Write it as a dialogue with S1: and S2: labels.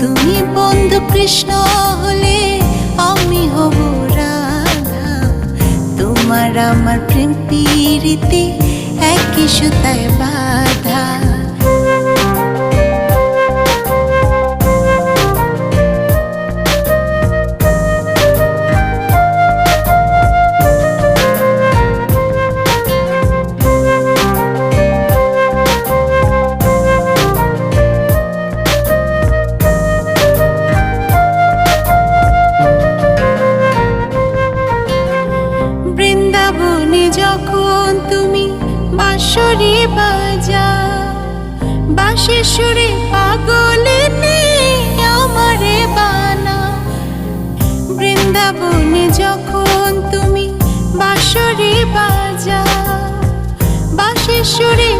S1: তুমি বন্ধু কৃষ্ণ হলে আমি হব রাধা। তোমার আমার প্রেম প্রীতি একই সুতায় বাঁধা। বৃন্দাবনে যখন তুমি বাঁশরি বাজাও, বাঁশির সুরে পাগলে আমারে বানাও। বৃন্দাবনে যখন তুমি বাঁশরি বাজাও, বাঁশির সুরে